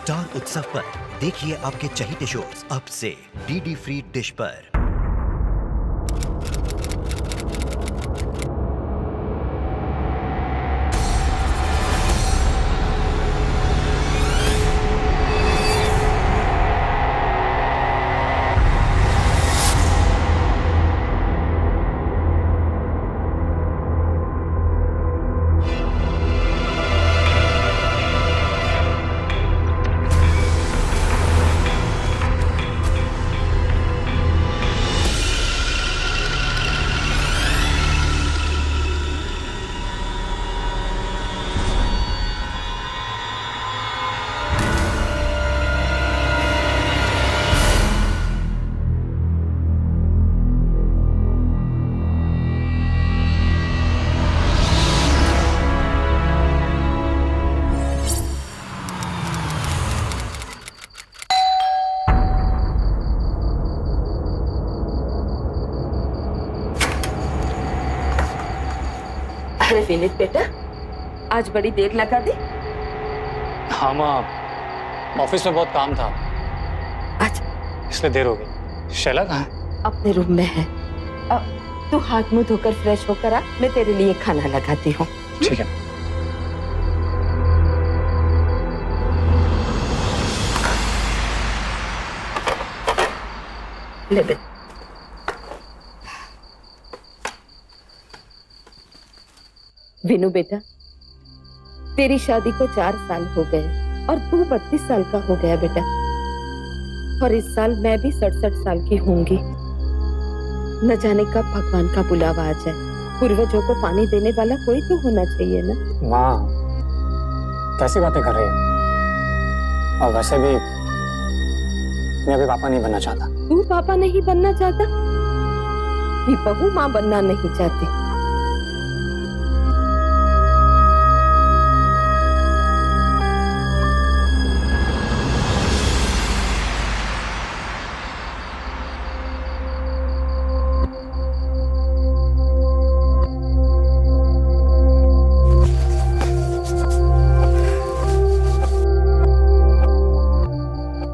Star उत्सव पर देखिए आपके चहीते शोज अब से डीडी फ्री डिश पर। अरे विनीत बेटा, आज बड़ी देर लगा दी। हाँ माँ, ऑफिस में बहुत काम था अच्छा, इसलिए देर हो गई। शैला कहाँ है? अपने रूम में है। तू हाथ मुंह धोकर फ्रेश होकर आ, मैं तेरे लिए खाना लगाती हूँ। ठीक है। ले बेटा। विनू बेटा, तेरी शादी को 4 साल हो गए और तू 32 साल का हो गया बेटा। और इस साल मैं भी 67 साल की होंगी। न जाने कब भगवान का बुलावा आ जाए। पूर्वजों को पानी देने वाला कोई तो होना चाहिए ना। माँ, कैसी बातें कर रही है? और वैसे भी मैं अभी पापा नहीं बनना चाहता। तू पापा नहीं बनना चाहता? ये बहू माँ बनना नहीं चाहती।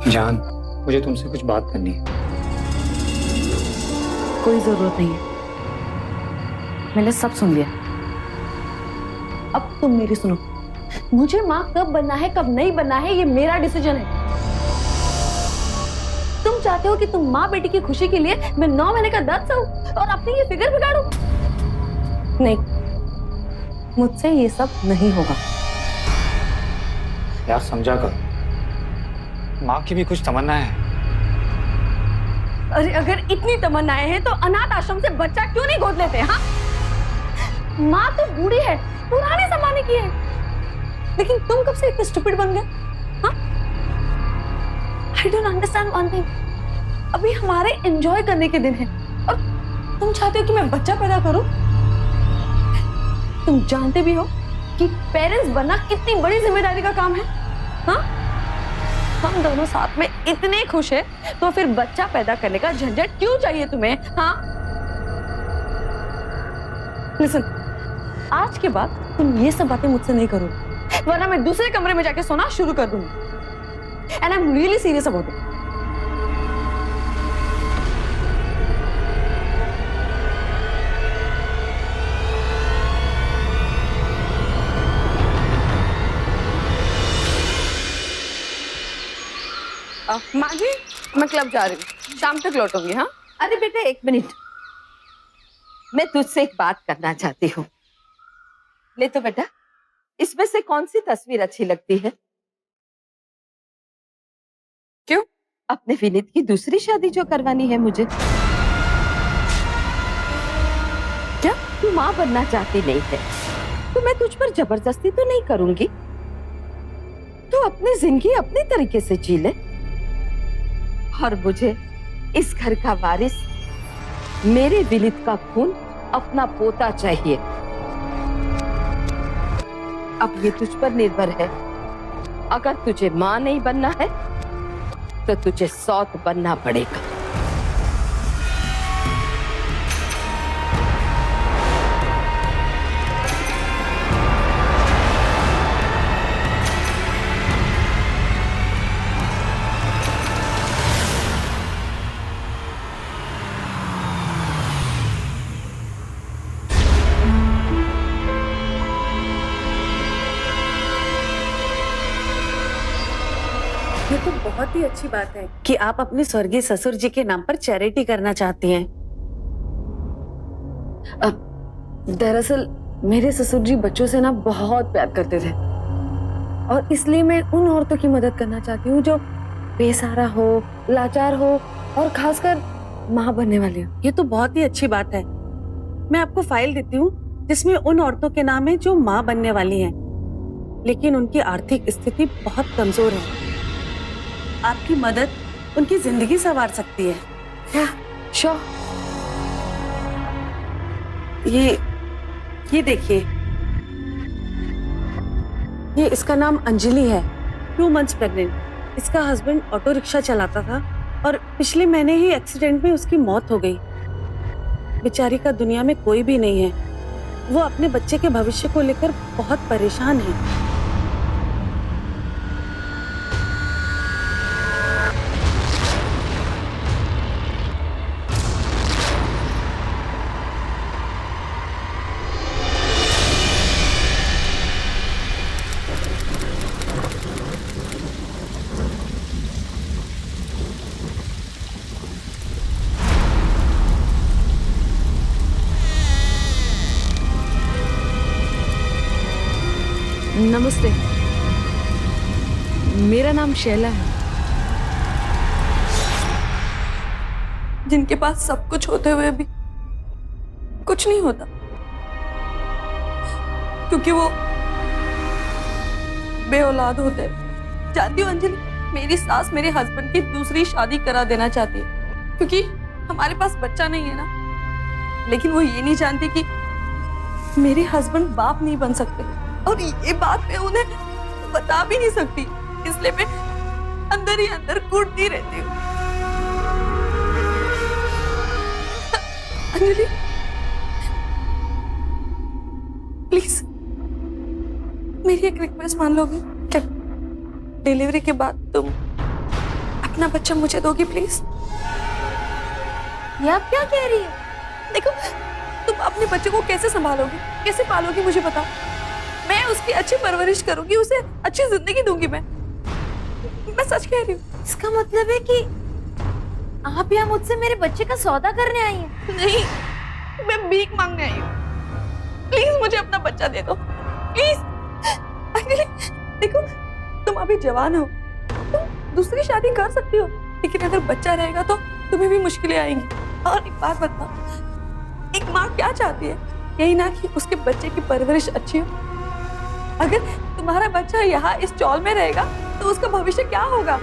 जान, मुझे तुमसे कुछ बात करनी है। कोई जरूरत नहीं है, मैंने सब सुन लिया। अब तुम मेरी सुनो। मुझे माँ कब बनना है कब नहीं बनना है ये मेरा डिसीजन है। तुम चाहते हो कि तुम माँ बेटी की खुशी के लिए मैं 9 महीने का दर्द सहूं और अपनी ये फिगर बिगाड़ूं? नहीं, मुझसे ये सब नहीं होगा। यार समझा कर, माँ की भी कुछ तमन्ना है। अरे अगर इतनी तमन्नाएं हैं तो अनाथ आश्रम से बच्चा क्यों नहीं गोद लेते? हाँ, माँ तो बूढ़ी है, पुराने जमाने की है। लेकिन तुम कब से इतने स्टूपिड बन गए? हाँ, I don't understand one thing. अभी हमारे एंजॉय करने के दिन है और तुम चाहते हो कि मैं बच्चा पैदा करूं? तुम जानते भी हो कि पेरेंट्स बनना कितनी बड़ी जिम्मेदारी का काम है। हाँ, हम दोनों साथ में इतने खुश हैं, तो फिर बच्चा पैदा करने का झंझट क्यों चाहिए तुम्हें? हाँ, लिसन, आज के बाद तुम ये सब बातें मुझसे नहीं करोगे, वरना मैं दूसरे कमरे में जाके सोना शुरू कर दूंगी। And I am really serious about it. माँ जी, मैं क्लब जा रही हूँ, शाम तक लौटूंगी। हाँ, अरे बेटा, 1 मिनट, मैं तुझसे एक बात करना चाहती हूँ। ले तो बेटा, इसमें से कौन सी तस्वीर अच्छी लगती है? क्यों? अपने विनीत की दूसरी शादी जो करवानी है मुझे। क्या तू माँ बनना चाहती नहीं है तो मैं तुझ पर जबरदस्ती तो नहीं करूंगी। तू अपनी जिंदगी अपने तरीके से जी ले और मुझे इस घर का वारिस, मेरे विनीत का खून अपना पोता चाहिए। अब ये तुझ पर निर्भर है। अगर तुझे माँ नहीं बनना है तो तुझे सौत बनना पड़ेगा। ये तो बहुत ही अच्छी बात है कि आप अपने स्वर्गीय ससुर जी के नाम पर चैरिटी करना चाहती हैं। दरअसल मेरे ससुर जी बच्चों से ना बहुत प्यार करते थे और इसलिए मैं उन औरतों की मदद करना चाहती हूँ जो बेसहारा हो, लाचार हो और खासकर माँ बनने वाली हो। ये तो बहुत ही अच्छी बात है। मैं आपको फाइल देती हूँ जिसमें उन औरतों के नाम है जो माँ बनने वाली हैं, लेकिन उनकी आर्थिक स्थिति बहुत कमजोर है। आपकी मदद उनकी जिंदगी संवार सकती है। क्या श्योर? ये देखिए, ये इसका नाम अंजलि है, 2 months प्रेग्नेंट। इसका हस्बैंड ऑटो रिक्शा चलाता था और पिछले महीने ही एक्सीडेंट में उसकी मौत हो गई। बेचारी का दुनिया में कोई भी नहीं है। वो अपने बच्चे के भविष्य को लेकर बहुत परेशान है। नमस्ते, मेरा नाम शैला है। जिनके पास सब कुछ होते हुए भी कुछ नहीं होता, क्योंकि वो बेऔलाद होते हैं। जानती हो अंजलि, मेरी सास मेरे हस्बैंड की दूसरी शादी करा देना चाहती है क्योंकि हमारे पास बच्चा नहीं है ना। लेकिन वो ये नहीं जानती कि मेरे हस्बैंड बाप नहीं बन सकते और ये बात मैं उन्हें बता भी नहीं सकती, इसलिए मैं अंदर ही अंदर कूटती रहती हूँ। अंजलि, प्लीज मेरी एक रिक्वेस्ट मान लोगी क्या? डिलीवरी के बाद तुम अपना बच्चा मुझे दोगी प्लीज? ये आप क्या कह रही है? देखो, तुम अपने बच्चे को कैसे संभालोगी, कैसे पालोगी मुझे बताओ। मैं उसकी अच्छी परवरिश करूंगी, उसे अच्छी जिंदगी दूंगी। मैं सच कह रही हूँ। इसका मतलब है कि आप यहाँ मुझसे मेरे बच्चे का सौदा करने आई हैं? नहीं, मैं भीख मांगने आई हूँ। प्लीज मुझे अपना बच्चा दे दो, प्लीज। देखो, तुम अभी जवान हो, तुम दूसरी शादी कर सकती हो, लेकिन अगर बच्चा रहेगा तो तुम्हें भी मुश्किलें आएंगी। और एक बात बताओ, एक माँ क्या चाहती है? यही ना कि उसके बच्चे की परवरिश अच्छी हो। अगर तुम्हारा बच्चा यहाँ इस चौल में रहेगा तो उसका भविष्य क्या होगा?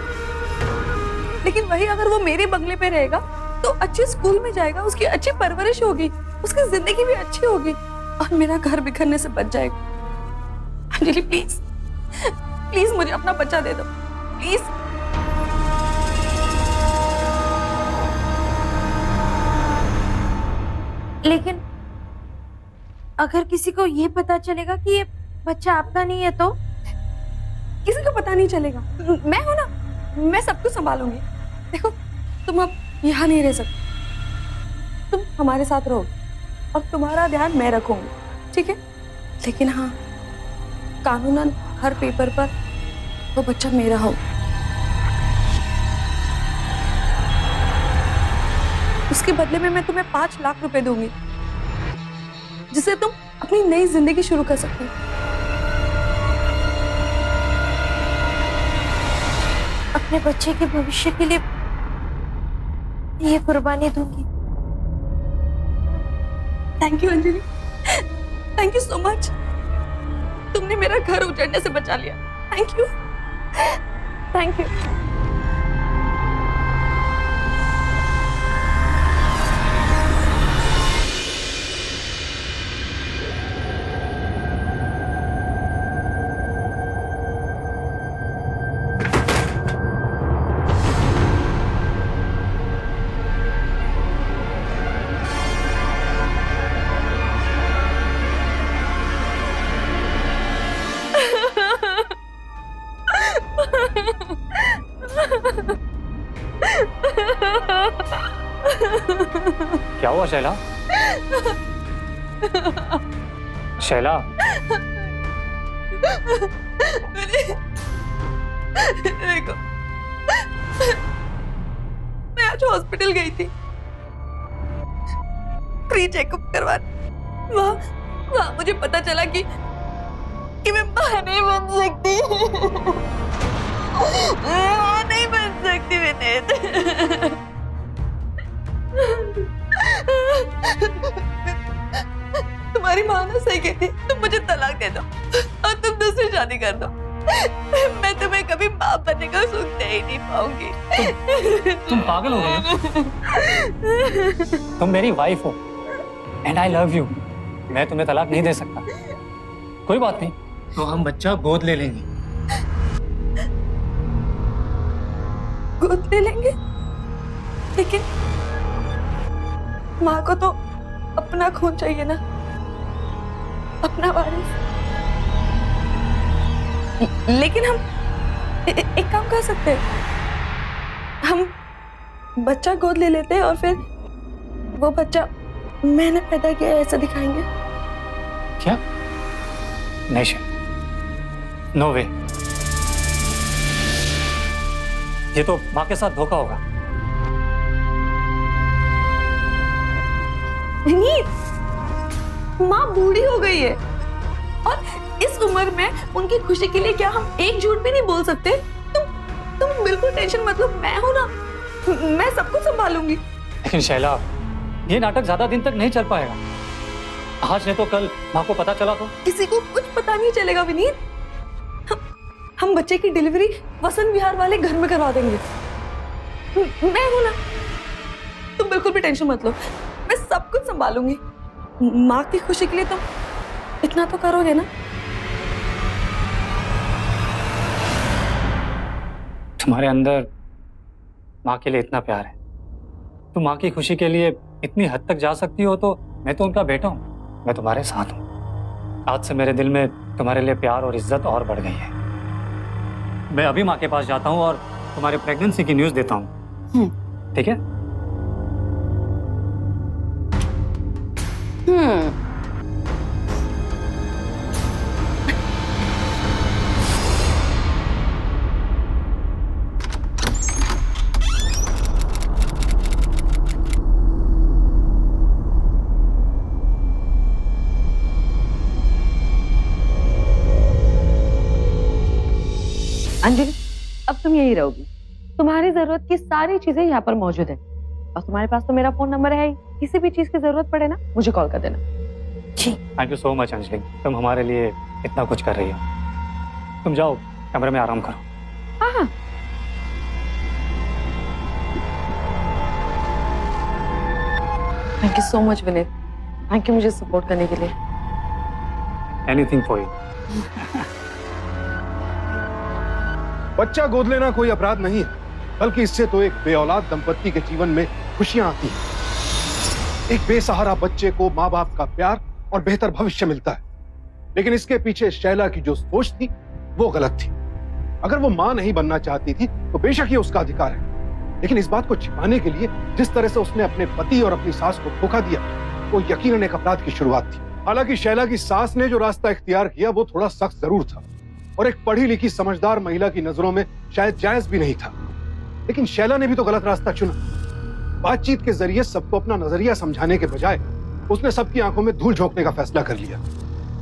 लेकिन वही अगर वो मेरे बंगले पे रहेगा तो अच्छे स्कूल में जाएगा, उसकी अच्छी परवरिश होगी, उसकी जिंदगी भी अच्छी होगी और मेरा घर बिखरने से बच जाएगा। अंजलि प्लीज, प्लीज मुझे अपना बच्चा दे दो, प्लीज। लेकिन अगर किसी को ये पता चलेगा कि ये बच्चा आपका नहीं है तो? किसी को पता नहीं चलेगा, मैं हूं ना, मैं सब कुछ संभालूंगी। देखो, तुम अब यहाँ नहीं रह सकते, तुम हमारे साथ रहो और तुम्हारा ध्यान मैं रखूंगी, ठीक है? लेकिन हाँ, कानूनन हर पेपर पर वो बच्चा मेरा हो। उसके बदले में मैं तुम्हें 5 लाख रुपए दूंगी, जिससे तुम अपनी नई जिंदगी शुरू कर सकती हो। अपने बच्चे के भविष्य के लिए ये कुर्बानी दूंगी। Thank you Anjali, thank you so much. तुमने मेरा घर उजड़ने से बचा लिया। Thank you, thank you. क्या हुआ शैला? शैला, देखो, मैं आज हॉस्पिटल गई थी फ्री चेकअप करवाने। वहाँ मुझे पता चला कि मैं माँ नहीं बन सकती। माँ नहीं बन सकती विनीत। तुम्हारी माँ ना सही कहती, तुम मुझे तलाक दे दो और तुम दूसरी शादी कर दो। मैं तुम्हें कभी माँ बनने का सुख दे ही नहीं पाऊंगी। तुम पागल हो गई हो? तुम मेरी वाइफ हो एंड आई लव यू। मैं तुम्हें तलाक नहीं दे सकता। कोई बात नहीं, तो हम बच्चा गोद ले लेंगे। गोद ले लेंगे, लेकिन माँ को तो अपना खून चाहिए ना, अपना वारिस। लेकिन हम एक काम कर सकते हैं, हम बच्चा गोद ले लेते हैं और फिर वो बच्चा मैंने पैदा किया ऐसा दिखाएंगे। क्या? नहीं, नो वे। ये तो माँ के साथ धोखा होगा। नहीं, माँ बूढ़ी हो गई है और इस उम्र में उनकी खुशी के लिए क्या हम एक झूठ भी नहीं बोल सकते? तुम बिल्कुल टेंशन मत लो, मैं हूं ना, मैं सब कुछ संभालूंगी। लेकिन शैला, ये नाटक ज्यादा दिन तक नहीं चल पाएगा। आज नहीं तो कल माँ को पता चला तो? किसी को कुछ पता नहीं चलेगा विनीत। हम बच्चे की डिलीवरी वसंत विहार वाले घर में करवा देंगे। मैं हूं ना, तुम बिल्कुल भी टेंशन मत लो, मैं सब कुछ संभालूंगी। माँ की खुशी के लिए तुम इतना तो करोगे ना? तुम्हारे अंदर माँ के लिए इतना प्यार है, तुम माँ की खुशी के लिए इतनी हद तक जा सकती हो, तो मैं तो उनका बेटा हूँ, मैं तुम्हारे साथ हूँ। आज से मेरे दिल में तुम्हारे लिए प्यार और इज्जत और बढ़ गई है। मैं अभी माँ के पास जाता हूँ और तुम्हारे प्रेगनेंसी की न्यूज़ देता हूँ, ठीक है? अंजलि, अब तुम यही रहोगी। तुम्हारी जरूरत की सारी चीजें यहाँ पर मौजूद है और तुम्हारे पास तो मेरा फोन नंबर है ही। किसी भी चीज की जरूरत पड़े ना, मुझे कॉल कर देना। Thank you so much Anjali, तुम हमारे लिए इतना कुछ कर रही हो। तुम जाओ कमरे में आराम करो। हाँ। Thank you so much Vineet, thank you मुझे सपोर्ट करने के लिए। Anything for you. बच्चा गोद लेना कोई अपराध नहीं है, बल्कि इससे तो एक बेऔलाद दंपत्ति के जीवन में खुशियां आती हैं। एक बेसहारा बच्चे को माँ बाप का प्यार और बेहतर भविष्य मिलता है। लेकिन इसके पीछे शैला की जो सोच थी वो गलत थी। अगर वो माँ नहीं बनना चाहती थी तो बेशक ये उसका अधिकार है, लेकिन इस बात को छिपाने के लिए जिस तरह से उसने अपने पति और अपनी सास को धोखा दिया, वो यकीनन एक अपराध की शुरुआत थी। हालांकि शैला की सास ने जो रास्ता इख्तियार किया वो थोड़ा सख्त जरूर था और एक पढ़ी लिखी समझदार महिला की नजरों में शायद जायज भी नहीं था, लेकिन शैला ने भी तो गलत रास्ता चुना। बातचीत के जरिए सबको अपना नजरिया समझाने के बजाय उसने सबकी आंखों में धूल झोंकने का फैसला कर लिया।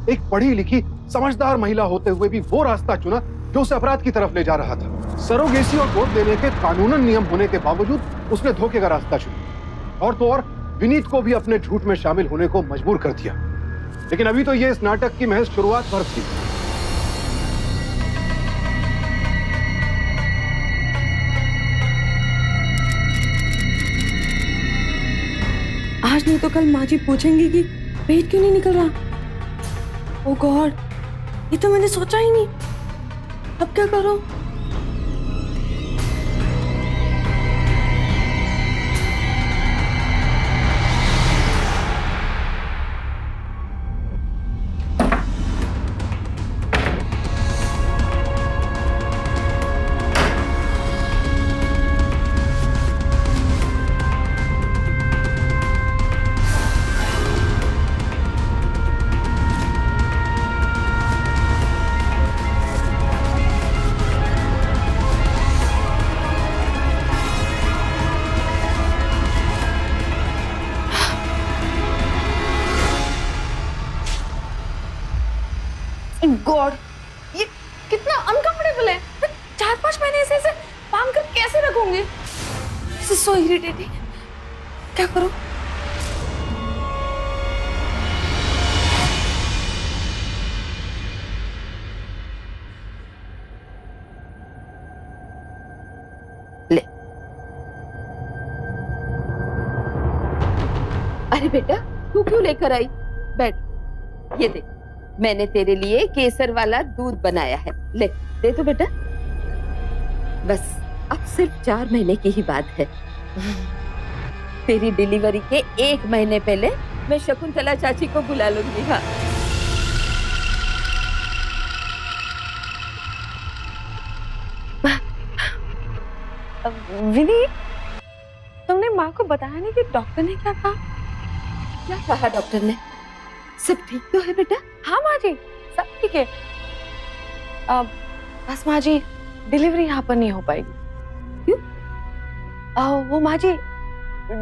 एक पढ़ी लिखी समझदार महिला होते हुए भी वो रास्ता चुना जो उसे अपराध की तरफ ले जा रहा था। सरोगेसी और गोद लेने के कानूनन नियम होने के बावजूद उसने धोखे का रास्ता चुना और तो और विनीत को भी अपने झूठ में शामिल होने को मजबूर कर दिया। लेकिन अभी तो ये इस नाटक की महज शुरुआत भर थी। आज नहीं तो कल माँ जी पूछेंगी कि पेट क्यों नहीं निकल रहा। ओ गॉड, ये तो मैंने सोचा ही नहीं। अब क्या करो? गॉड, ये कितना अनकंफर्टेबल है। मैं 4-5 महीने ऐसे बांध कर कैसे रखूंगी? This is so irritating. क्या करूं? ले। अरे बेटा, तू क्यों लेकर आई? बैठ, ये देख, मैंने तेरे लिए केसर वाला दूध बनाया है। ले, दे तो बेटा। बस अब सिर्फ 4 महीने की ही बात है। तेरी डिलीवरी के 1 महीने पहले मैं शकुंतला चाची को बुला लूंगी। हाँ, विनी, तुमने माँ को बताया नहीं कि डॉक्टर ने क्या कहा? क्या कहा डॉक्टर ने? सब ठीक तो है बेटा? हाँ माँ जी, सब ठीक है। बस माँ जी, डिलीवरी यहाँ पर नहीं हो पाएगी। क्यों? वो माँ जी,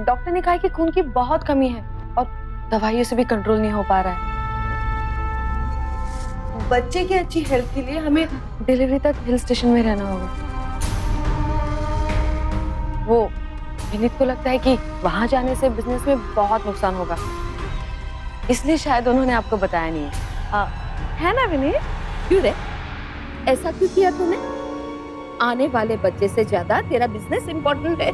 डॉक्टर ने कहा कि खून की बहुत कमी है और दवाइयों से भी कंट्रोल नहीं हो पा रहा है। बच्चे की अच्छी हेल्थ के लिए हमें डिलीवरी तक हिल स्टेशन में रहना होगा। वो विनीत को लगता है कि वहां जाने से बिजनेस में बहुत नुकसान होगा, इसलिए शायद उन्होंने आपको बताया नहीं है ना विनीत? क्यों रे, ऐसा क्यों किया तूने? आने वाले बच्चे से ज्यादा तेरा बिजनेस इंपॉर्टेंट है।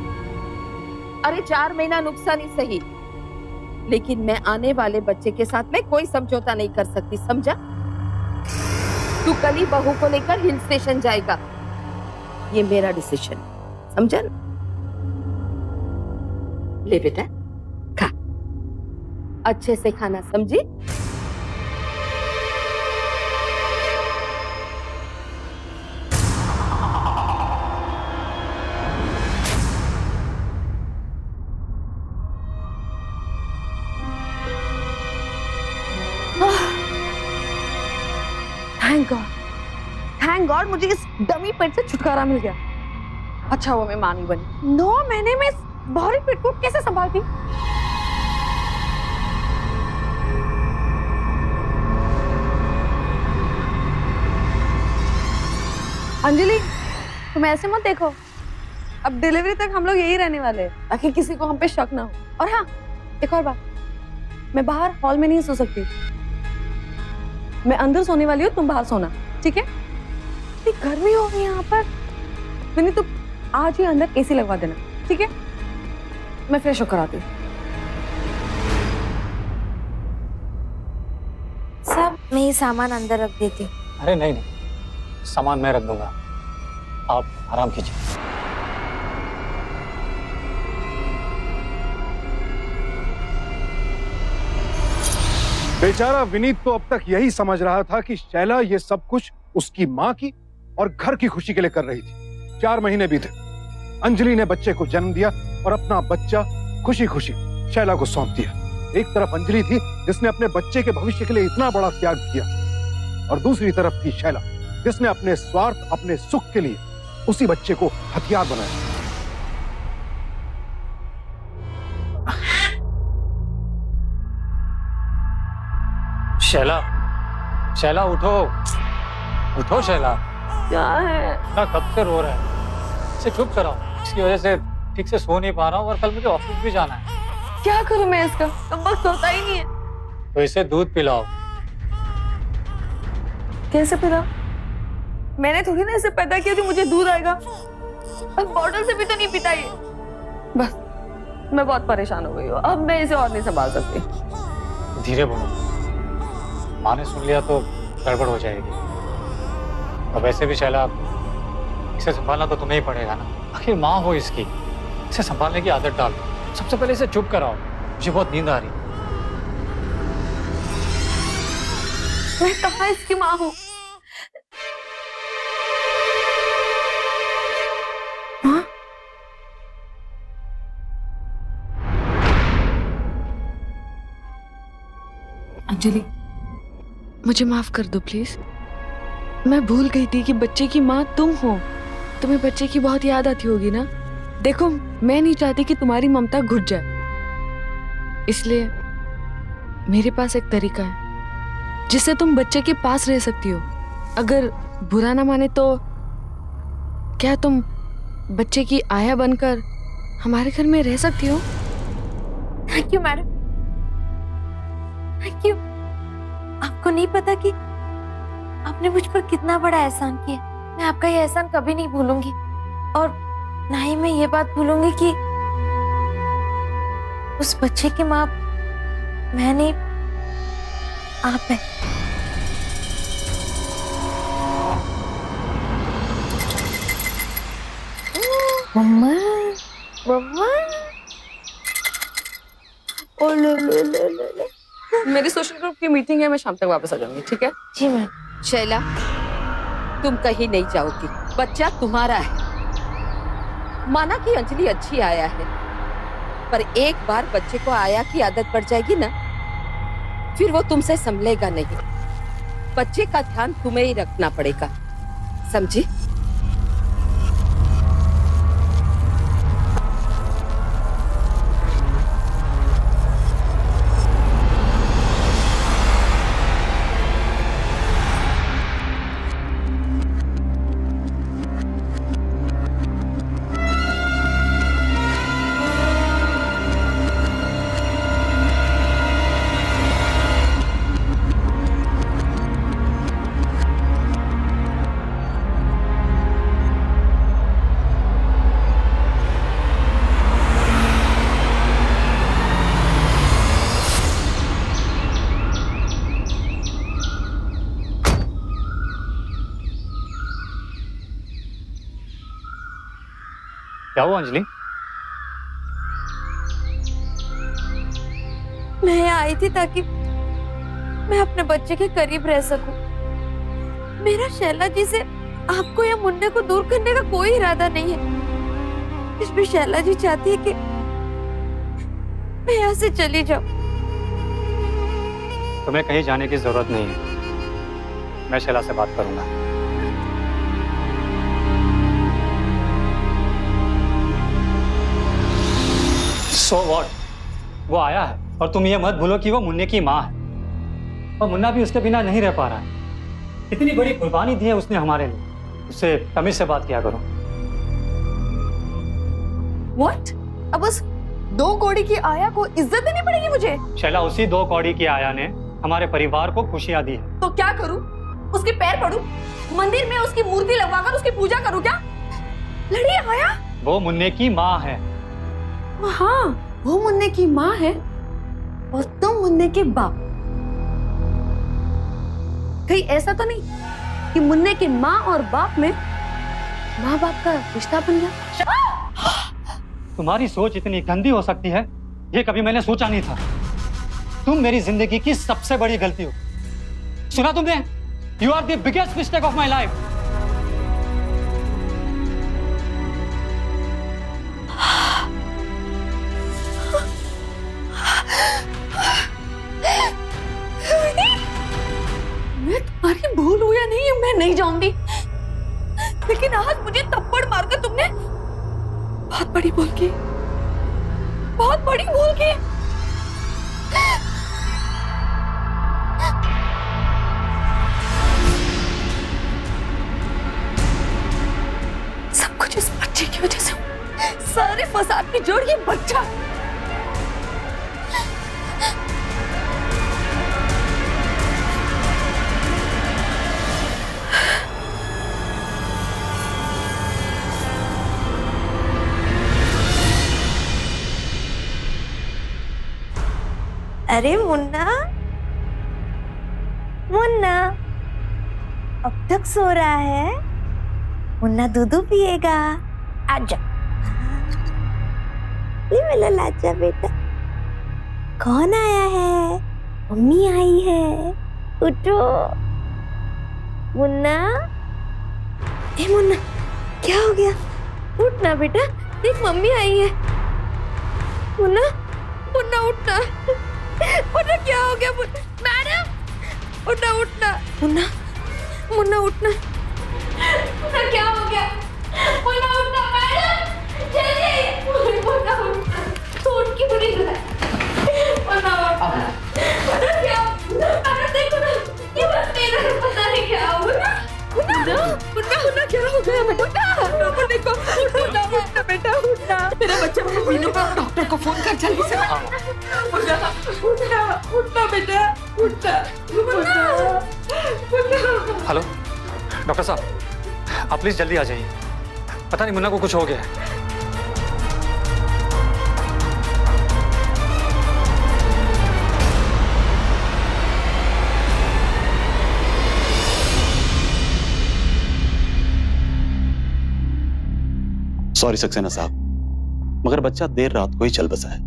अरे 4 महीना नुकसान ही सही, लेकिन मैं आने वाले बच्चे के साथ में कोई समझौता नहीं कर सकती, समझा? तू कल ही बहू को लेकर हिल स्टेशन जाएगा, ये मेरा डिसीजन, समझा? ले बेटा, खा, अच्छे से खाना, समझी? थैंक गॉड मुझे इस डमी पेट से छुटकारा मिल गया। अच्छा वो मैं मां नहीं बनी। 9 महीने में इस भारी पेट को कैसे संभालती? अंजलि, तुम ऐसे मत देखो, अब डिलीवरी तक हम लोग यही रहने वाले हैं ताकि किसी को हम पे शक ना हो। और हाँ, एक और बात, मैं बाहर हॉल में नहीं सो सकती, मैं अंदर सोने वाली हूँ, तुम बाहर सोना, ठीक है? इतनी गर्मी हो रही है यहाँ पर। विनी, तुम आज ही अंदर एसी लगवा देना, ठीक है? मैं फ्रेश होकर आती हूँ। सब मैं ही सामान अंदर रख देती हूँ। अरे नहीं नहीं, सामान मैं रख दूंगा, आप आराम कीजिए। बेचारा विनीत तो अब तक यही समझ रहा था कि शैला ये सब कुछ उसकी माँ की और घर की खुशी के लिए कर रही थी। 4 महीने बीते, अंजलि ने बच्चे को जन्म दिया और अपना बच्चा खुशी खुशी शैला को सौंप दिया। एक तरफ अंजलि थी जिसने अपने बच्चे के भविष्य के लिए इतना बड़ा त्याग किया, और दूसरी तरफ थी शैला जिसने अपने स्वार्थ, अपने सुख के लिए उसी बच्चे को हथियार बनाया। शैला, शैला उठो, उठो शैला। क्या है? ना कब से रो रहा है, इसे चुप कराओ, इसकी वजह से ठीक से सो नहीं पा रहा हूँ और कल मुझे ऑफिस भी जाना है। क्या करूं मैं इसका? कब वक्त सोता ही नहीं है। तो इसे दूध पिलाओ। कैसे पिलाओ? मैंने थोड़ी ना इसे पैदा किया जो मुझे दूध आएगा। अब बॉटल से भी तो नहीं पीता ये। बस मैं बहुत परेशान हो गई हूँ, अब मैं इसे और नहीं संभाल सकती। धीरे बोलो, माँ ने सुन लिया तो गड़बड़ हो जाएगी। और वैसे भी शैला, इसे संभालना तो तुम्हें ही पड़ेगा ना, आखिर माँ हो इसकी, इसे संभालने की आदत डाल दो। सबसे पहले इसे चुप कराओ, मुझे बहुत नींद आ रही। मैं कहाँ इसकी माँ हूँ? हाँ? अंजलि, मुझे माफ कर दो प्लीज। मैं भूल गई थी कि बच्चे की माँ तुम हो। तुम्हें बच्चे की बहुत याद आती होगी ना। देखो, मैं नहीं चाहती कि तुम्हारी ममता घुट जाए, इसलिए मेरे पास एक तरीका है जिससे तुम बच्चे के पास रह सकती हो अगर बुरा ना माने तो क्या तुम बच्चे की आया बनकर हमारे घर में रह सकती हो? Thank you madam, thank you. आपको नहीं पता कि आपने मुझ पर कितना बड़ा एहसान किया। मैं आपका ये एहसान कभी नहीं भूलूंगी और ना ही मैं ये बात भूलूंगी कि उस बच्चे की माँ मैं नहीं, आप है। मम्मा, मम्मा, ओ लो लो लो लो लो। मेरी सोशल ग्रुप की मीटिंग है, मैं शाम तक वापस आ जाऊंगी, ठीक है? जी मैम। शैला, तुम कहीं नहीं जाओगी, बच्चा तुम्हारा है। माना कि अंजलि अच्छी आया है, पर एक बार बच्चे को आया की आदत पड़ जाएगी ना, फिर वो तुमसे संभलेगा नहीं। बच्चे का ध्यान तुम्हें ही रखना पड़ेगा, समझी? क्या हुआ अंजलि? मैं यहाँ आई थी ताकि मैं अपने बच्चे के करीब रह सकूं। मेरा शैला जी से आपको या मुन्ने को दूर करने का कोई इरादा नहीं है। इसमें शैला जी चाहती है कि मैं यहाँ से चली जाऊं। तुम्हें कहीं जाने की जरूरत नहीं है, मैं शैला से बात करूंगा। So what? वो आया है और तुम ये मत भूलो कि वो मुन्ने की माँ है और मुन्ना भी उसके बिना नहीं रह पा रहा है। इतनी बड़ी कुर्बानी दी है उसने हमारे लिए, उससे तमीज से बात किया करो। What? अब उस 2 कौड़ी की आया को इज्जत देनी पड़ेगी मुझे? शैला, उसी 2 कौड़ी की आया ने हमारे परिवार को खुशियां दी है। तो क्या करूं? उसके पैर पड़ूं? मंदिर में उसकी मूर्ति लगवाकर उसकी पूजा करूं क्या? लड़ी आया? वो मुन्ने की माँ है। हाँ, वो मुन्ने की माँ है और तुम मुन्ने के बाप। कहीं ऐसा तो नहीं कि मुन्ने के माँ और बाप में माँ बाप का रिश्ता बन गया? तुम्हारी सोच इतनी गंदी हो सकती है, ये कभी मैंने सोचा नहीं था। तुम मेरी जिंदगी की सबसे बड़ी गलती हो। सुना तुमने? You are the biggest mistake of my life. मैं तुम्हारी भूल हुई या नहीं मैं नहीं जानती, लेकिन आज मुझे थप्पड़ मारकर तुमने बहुत बड़ी भूल की, बहुत बड़ी भूल की। सब कुछ इस बच्चे की वजह से, सारे फसाद की जड़ ये बच्चा। अरे मुन्ना, मुन्ना अब तक सो रहा है? मुन्ना दूध पिएगा, आजा। ये मेरा लाजा बेटा। कौन आया है? मम्मी आई है, उठो। मुन्ना, ए मुन्ना, क्या हो गया? उठना बेटा, देख मम्मी आई है। मुन्ना, मुन्ना उठना। मुन्ना क्या हो गया? मैडम, उठना उठना। मुन्ना, मुन्ना उठना। मुन्ना क्या हो गया? मुन्ना उठना मैडम, जल्दी। मुन्ना उठना, तो उठ के बुरी है। मुन्ना उठना। मुन्ना क्या? अरे देखो ना, ये बस मेरा पता नहीं क्या हुआ ना। डॉक्टर को फोन कर जल्दी से। उठना बेटा, उठना। हेलो डॉक्टर साहब, आप प्लीज जल्दी आ जाइए। पता नहीं मुन्ना को कुछ हो गया है। सॉरी सक्सेना साहब, मगर बच्चा देर रात को ही चल बसा है।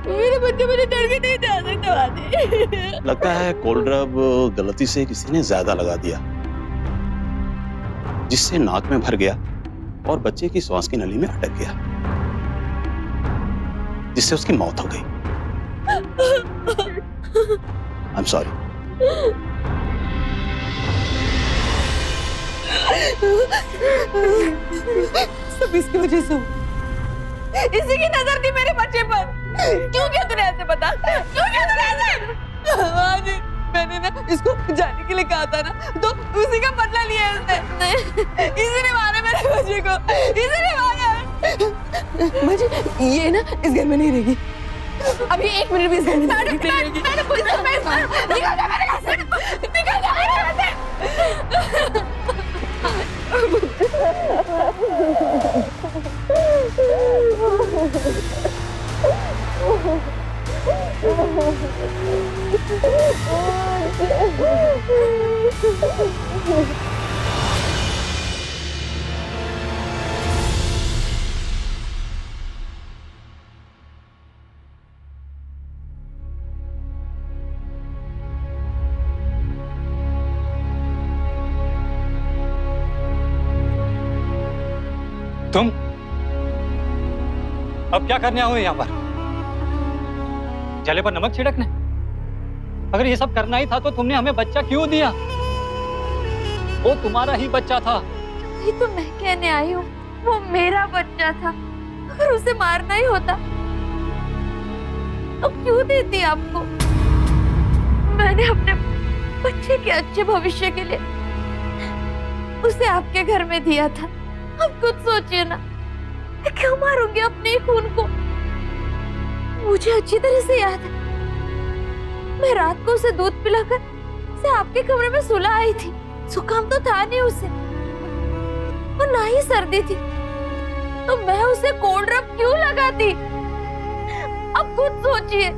मेरे बच्चे मुझे डर के नहीं जा सकते। लगता है कोल्ड ड्रॉप गलती से किसी ने ज्यादा लगा दिया, जिससे नाक में भर गया और बच्चे की श्वास की नली में अटक गया, जिससे उसकी मौत हो गई। I am sorry. सब इसकी वजह से हुआ। इसी की नजर थी मेरे बच्चे पर। क्यों किया तूने ऐसे? बता, क्यों किया तूने ऐसे? आज मैंने ना इसको जाने के लिए कहा था ना, तो उसी का बदला लिया इसने। इसी ने मारा मेरे बच्चे को, इसी ने मारा। मुझे ये ना इस घर में नहीं रहेगी, अभी 1 मिनट भी इस घर में नहीं रहेगी। निकल जा मेरे घर से, निकल जा मेरे घर से। तुम अब क्या करने आओ यहाँ पर? जले पर नमक छिड़कने? अगर ये सब करना ही था तो तुमने हमें बच्चा क्यों दिया? वो तुम्हारा ही बच्चा था। ये तो मैं कहने आई हूँ, वो मेरा बच्चा था। अगर उसे मारना ही होता तो क्यों देती आपको? मैंने अपने बच्चे के अच्छे भविष्य के लिए उसे आपके घर में दिया था। अब खुद सोचिए ना, मैं क्यों मारूंगी अपने ही खून को? मुझे अच्छी तरह से याद है, मैं रात को उसे दूध पिलाकर उसे आपके कमरे में सुला आई थी। जुकाम तो था नहीं उसे, और ना ही सर्दी थी, तो मैं उसे कोल्ड ड्रॉप क्यों लगाती? अब खुद सोचिए।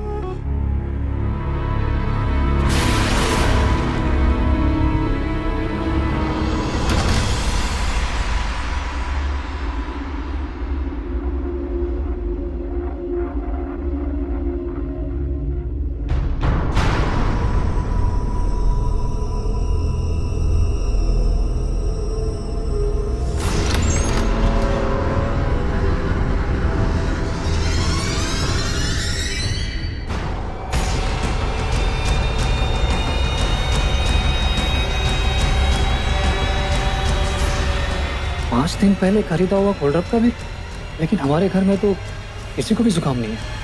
पाँच दिन पहले खरीदा हुआ कोल्ड ड्रॉप का भी, लेकिन हमारे घर में तो किसी को भी जुकाम नहीं है।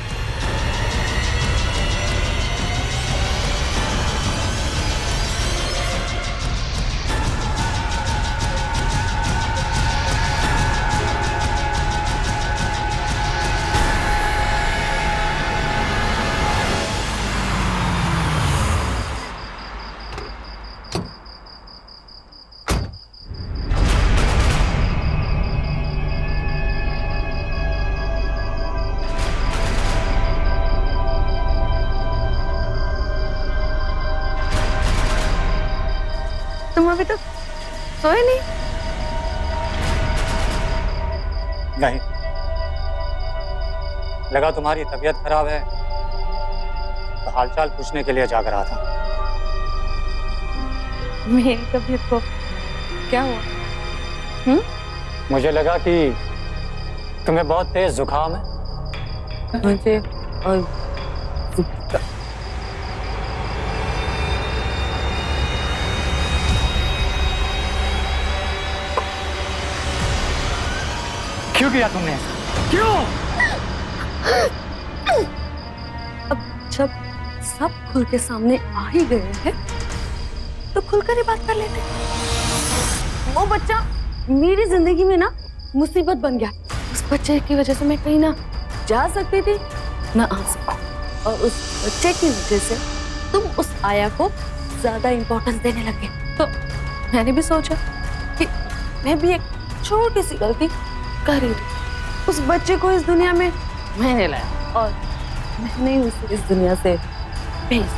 तुम अभी तक सोए नहीं? नहीं, लगा तुम्हारी तबीयत खराब है तो हालचाल पूछने के लिए जाग रहा था। मेरी तबीयत को क्या हुआ? मुझे लगा कि तुम्हें बहुत तेज जुकाम है। मुझे क्यों किया तुमने ऐसा? क्यों? अब जब सब खुल के सामने आ ही गए हैं, तो खुलकर ही बात कर लेते हैं। वो बच्चा मेरी जिंदगी में ना मुसीबत बन गया। उस बच्चे की वजह से मैं कहीं ना जा सकती थी ना आ सकती, और उस बच्चे की वजह से तुम उस आया को ज्यादा इंपॉर्टेंस देने लगे। तो मैंने भी सोचा कि मैं भी एक छोटी सी गलती कर ही रही। उस बच्चे को इस दुनिया में मैंने लाया और मैंने उसे इस दुनिया से भेज।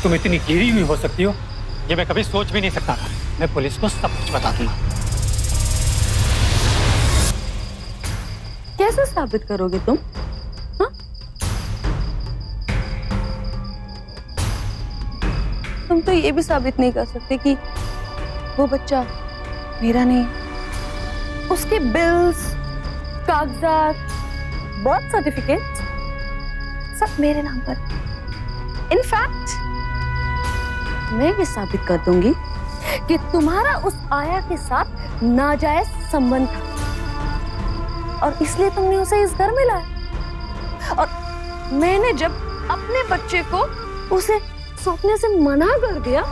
तुम इतनी गिरी हुई हो सकती हो ये मैं कभी सोच भी नहीं सकता था। मैं पुलिस को सब कुछ बता दूंगा। कैसे साबित करोगे तुम? हाँ? तुम तो ये भी साबित नहीं कर सकते कि वो बच्चा मेरा नहीं। उसके बिल्स, कागजात, बर्थ सर्टिफिकेट सब मेरे नाम पर। इनफैक्ट मैं भी साबित कर दूंगी कि तुम्हारा उस आया के साथ नाजायज संबंध था और इसलिए तुमने उसे इस घर में लाया। और मैंने जब अपने बच्चे को उसे सौंपने से मना कर दिया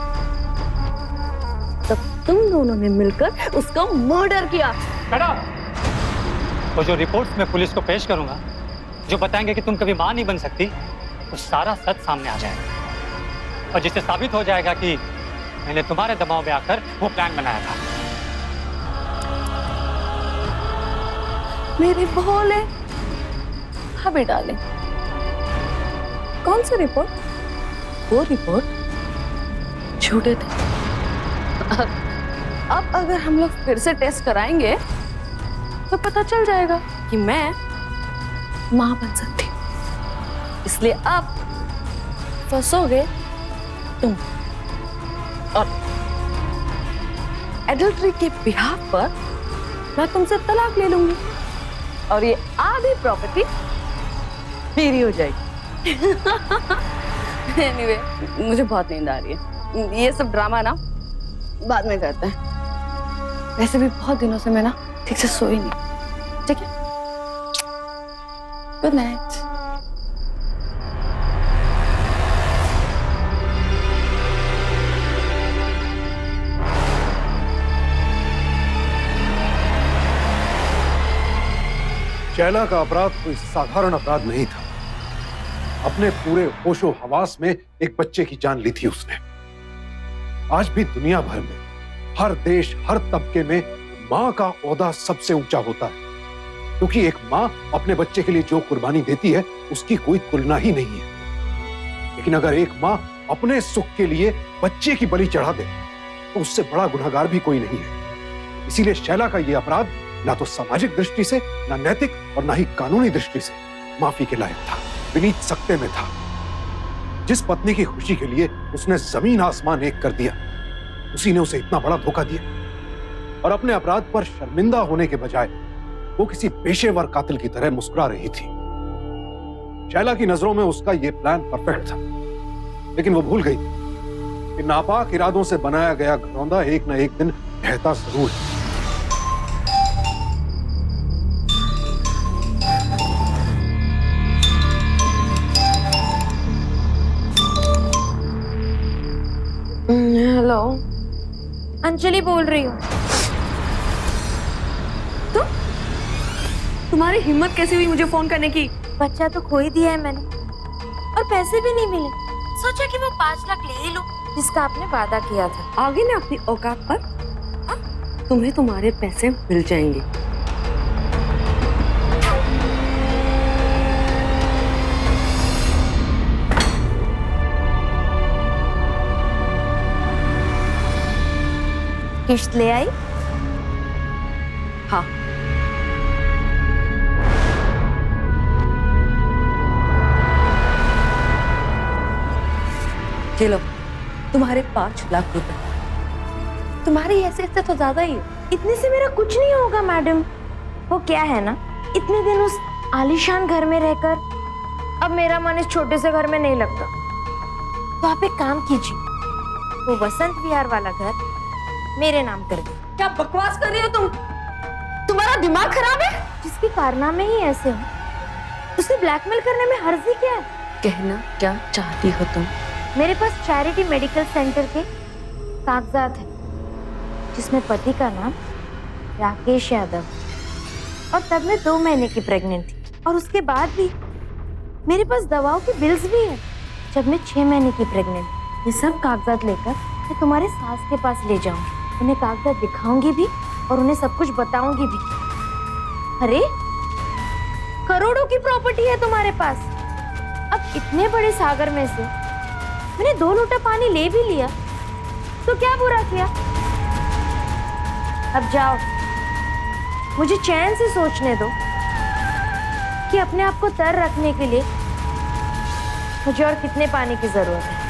तब तुम दोनों ने मिलकर उसका मर्डर किया। तो जो रिपोर्ट्स मैं पुलिस को पेश करूंगा जो बताएंगे कि तुम कभी मां नहीं बन सकती, वो सारा सच सामने आ जाएगा और जिससे साबित हो जाएगा कि मैंने तुम्हारे दबाव में आकर वो प्लान बनाया था। मेरे भोले भाभी डाले, कौन सी रिपोर्ट? वो रिपोर्ट झूठे थे। अब अगर हम लोग फिर से टेस्ट कराएंगे तो पता चल जाएगा कि मैं मां बन सकती हूं। इसलिए अब फंसोगे तुम, और एडल्ट्री के बिहाफ पर मैं तुमसे तलाक ले लूंगी और ये आधी प्रॉपर्टी मेरी हो जाएगी। एनीवे, मुझे बहुत नींद आ रही है। ये सब ड्रामा ना बाद में करते हैं। वैसे भी बहुत दिनों से मैं ना ठीक से सोई नहीं। ठीक है, गुड नाइट। शैला का अपराध कोई साधारण अपराध नहीं था। अपने पूरे होशो हवास में एक बच्चे की जान ली थी उसने। आज भी दुनिया भर में, हर देश, हर तबके में मां का ओहदा सबसे ऊंचा होता है, क्योंकि एक मां अपने बच्चे के लिए जो कुर्बानी देती है उसकी कोई तुलना ही नहीं है। लेकिन अगर एक मां अपने सुख के लिए बच्चे की बलि चढ़ा दे तो उससे बड़ा गुनहगार भी कोई नहीं है। इसीलिए शैला का यह अपराध ना तो सामाजिक दृष्टि से, ना नैतिक और ना ही कानूनी दृष्टि से माफी के लायक था, विनीत सकते में था। जिस पत्नी की खुशी के लिए उसने जमीन आसमान एक कर दिया, उसी ने उसे इतना बड़ा धोखा दिया। और अपने अपराध पर शर्मिंदा होने के बजाय वो किसी पेशेवर कातिल की तरह मुस्कुरा रही थी। शैला की नजरों में उसका यह प्लान परफेक्ट था, लेकिन वो भूल गई कि नापाक इरादों से बनाया गया घरौंदा एक न एक दिन ढहता जरूर है। हेलो, अंजलि बोल रही हूँ। तुम्हारी हिम्मत कैसे हुई मुझे फोन करने की? बच्चा तो खो ही दिया है मैंने और पैसे भी नहीं मिले। सोचा कि वो 5 लाख ले ही लूं जिसका आपने वादा किया था। आगे ना अपनी औकात पर, तुम्हें तुम्हारे पैसे मिल जाएंगे। किश्त ले आई? हाँ, ये लो तुम्हारे 5 लाख रुपए। तुम्हारी हैसियत से तो ज्यादा ही है। इतने से मेरा कुछ नहीं होगा मैडम। वो क्या है ना, इतने दिन उस आलीशान घर में रहकर अब मेरा मन इस छोटे से घर में नहीं लगता। तो आप एक काम कीजिए, वो वसंत विहार वाला घर मेरे नाम कर दे। क्या बकवास कर रही हो तुम? तुम्हारा दिमाग खराब है? जिसके कारनामे ही ऐसे हो उसे ब्लैकमेल करने में हर्जी क्या है? कहना क्या चाहती हो तुम? मेरे पास चैरिटी मेडिकल सेंटर के कागजात हैं जिसमें पति का नाम राकेश यादव, और तब मैं 2 महीने की प्रेग्नेंट थी। और उसके बाद भी मेरे पास दवाओं के बिल्स भी हैं। जब मैं 6 महीने की प्रेग्नेंट, ये सब कागजात लेकर मैं तुम्हारे सास के पास ले जाऊंगी। उन्हें कागजात दिखाऊंगी भी और उन्हें सब कुछ बताऊंगी भी। अरे करोड़ों की प्रॉपर्टी है तुम्हारे पास। अब इतने बड़े सागर में से मैंने 2 लोटा पानी ले भी लिया तो क्या बुरा किया। अब जाओ, मुझे चैन से सोचने दो कि अपने आप को तर रखने के लिए मुझे और कितने पानी की जरूरत है।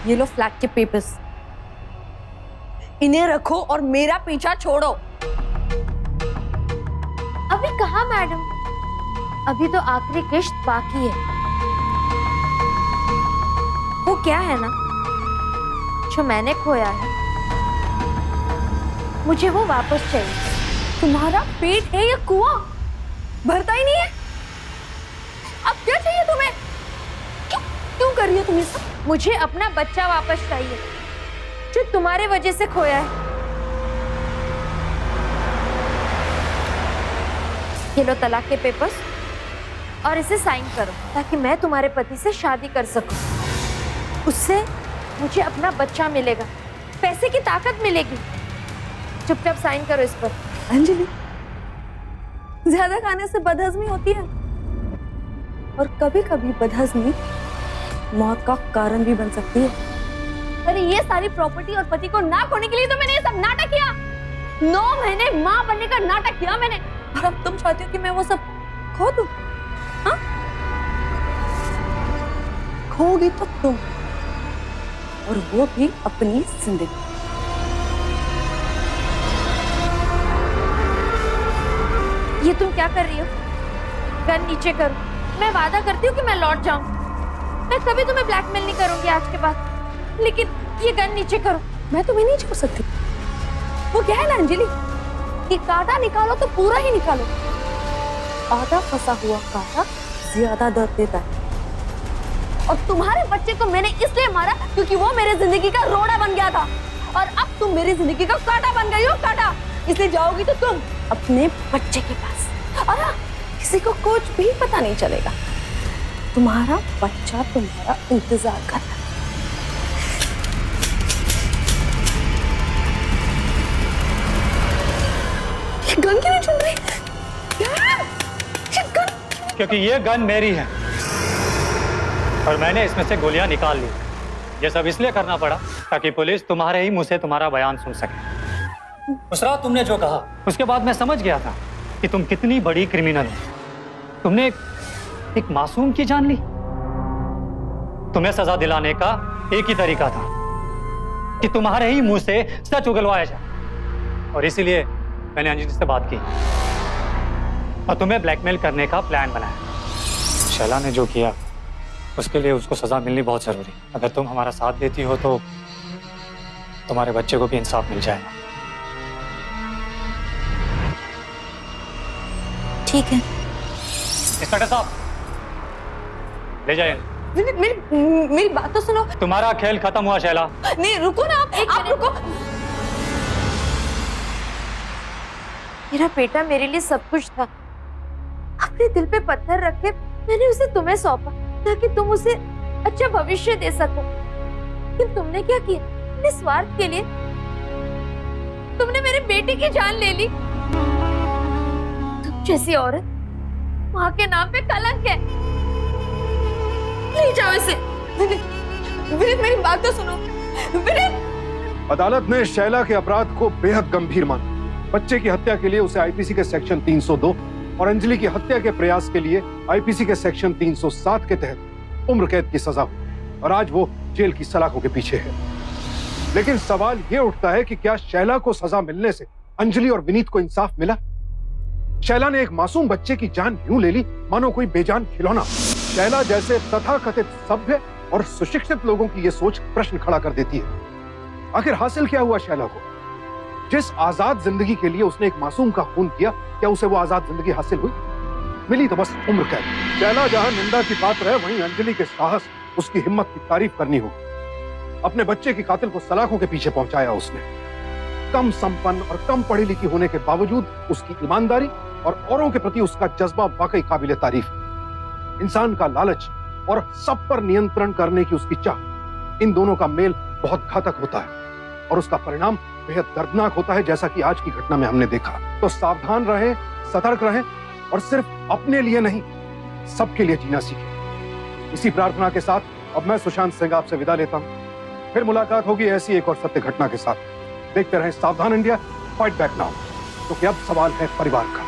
ये लो फ्लैट के पेपर्स, इन्हें रखो और मेरा पीछा छोड़ो। अभी कहाँ मैडम, अभी तो आखिरी किश्त बाकी है। वो क्या है ना जो मैंने खोया है, मुझे वो वापस चाहिए। तुम्हारा पेट है या कुआं भरता ही नहीं है? अब क्या चाहिए तुम्हें? क्यों कर रही हो तुम ये सब? मुझे अपना बच्चा वापस चाहिए जो तुम्हारे वजह से खोया है। ये लो तलाक के पेपर्स और इसे साइन करो ताकि मैं तुम्हारे पति से शादी कर सकूं। उससे मुझे अपना बच्चा मिलेगा, पैसे की ताकत मिलेगी। चुपचाप साइन करो इस पर। अंजलि, ज्यादा खाने से बदहजमी होती है और कभी-कभी बदहजमी मौत का कारण भी बन सकती है। अरे ये सारी प्रॉपर्टी और पति को ना खोने के लिए तो मैंने ये सब नाटक किया। 9 महीने माँ बनने का नाटक किया मैंने। और अब तुम चाहती हो कि मैं वो सब खो दूं? हाँ? खोगी तो तुम, और वो भी अपनी जिंदगी। ये तुम क्या कर रही हो? गन नीचे करो। मैं वादा करती हूँ कि मैं लौट जाऊं। मैं कभी तुम्हें ब्लैकमेल नहीं करूंगी आज के बाद, लेकिन ये गन नीचे करो। मैं तुम्हें नहीं छोड़ सकती। वो क्या है ना अंजलि, कि कांटा निकालो तो पूरा ही निकालो। आधा फंसा हुआ कांटा ज्यादा दर्द देता है। और तुम्हारे बच्चे को मैंने इसलिए मारा क्योंकि वो मेरे जिंदगी का रोड़ा बन गया था, और अब तुम मेरी जिंदगी का कांटा बन गई हो। कांटा इसलिए जाओगी तो तुम अपने बच्चे के पास, और हाँ, किसी को कुछ भी पता नहीं चलेगा। तुम्हारा बच्चा तुम्हारा इंतजार कर रहा है। गन क्यों नहीं चल रही? क्योंकि ये गन मेरी है और मैंने इसमें से गोलियां निकाल ली। ये सब इसलिए करना पड़ा ताकि पुलिस तुम्हारे ही मुंह से तुम्हारा बयान सुन सके। उस रात तुमने जो कहा उसके बाद मैं समझ गया था कि तुम कितनी बड़ी क्रिमिनल हो। तुमने एक मासूम की जान ली। तुम्हें सजा दिलाने का एक ही तरीका था कि तुम्हारे ही मुंह से सच उगलवाया जाए, और इसीलिए मैंने अंजलि से बात की और तुम्हें ब्लैकमेल करने का प्लान बनाया। शैला ने जो किया उसके लिए उसको सजा मिलनी बहुत जरूरी। अगर तुम हमारा साथ देती हो तो तुम्हारे बच्चे को भी इंसाफ मिल जाएगा। ठीक है। इंस्पेक्टर साहब, ले जाइए। मेरी बात तो सुनो। तुम्हारा खेल खत्म हुआ शैला। नहीं, रुको ना आप रुको। मेरा बेटा मेरे लिए सब कुछ था। अपने दिल पे पत्थर रख के मैंने उसे तुम्हें सौंपा ताकि तुम उसे अच्छा भविष्य दे सको। लेकिन तुमने क्या किया? अपने स्वार्थ के लिए तुमने मेरे बेटे की जान ले ली। तुम जैसी औरत माँ के नाम पे कलंक है। ले जाओ इसे। विनीत, मेरी बात तो सुनो। विनीत, अदालत ने शैला के अपराध को बेहद गंभीर माना बच्चे की हत्या के लिए उसे आईपीसी के सेक्शन 302 और अंजलि की हत्या के प्रयास के लिए आईपीसी के सेक्शन 307 के तहत उम्र कैद की सजा हुई और आज वो जेल की सलाखों के पीछे है। लेकिन सवाल ये उठता है कि क्या शैला को सजा मिलने से अंजलि और विनीत को इंसाफ मिला? शैला ने एक मासूम बच्चे की जान यूं ले ली मानो कोई बेजान खिलौना। शैला जैसे तथाकथित सभ्य और सुशिक्षित लोगों की यह सोच प्रश्न खड़ा कर देती है। आखिर हासिल क्या हुआ शैला को? जिस आजाद जिंदगी के लिए उसने एक मासूम का खून किया, क्या उसे वो आजाद जिंदगी हासिल हुई? मिली तो बस उम्र कैद। शैला जहां निंदा की पात्र है, वहीं अंजलि के साहस, उसकी हिम्मत की तारीफ करनी होगी। अपने बच्चे के कातिल को सलाखों के पीछे पहुंचाया उसने। कम संपन्न और कम पढ़ी लिखी होने के बावजूद उसकी ईमानदारी और औरों के प्रति उसका जज्बा वाकई काबिले तारीफ है। इंसान का लालच और सब पर नियंत्रण करने की उसकी चाह, इन दोनों का मेल बहुत घातक होता है और उसका परिणाम बेहद दर्दनाक होता है, जैसा कि आज की घटना में हमने देखा। तो सावधान रहें, सतर्क रहें और सिर्फ अपने लिए नहीं, सबके लिए जीना सीखें। इसी प्रार्थना के साथ अब मैं सुशांत सिंह आपसे विदा लेता हूं। फिर मुलाकात होगी ऐसी एक और सत्य घटना के साथ। देखते रहें सावधान इंडिया, फाइट बैक नाउ, क्योंकि अब सवाल है परिवार का।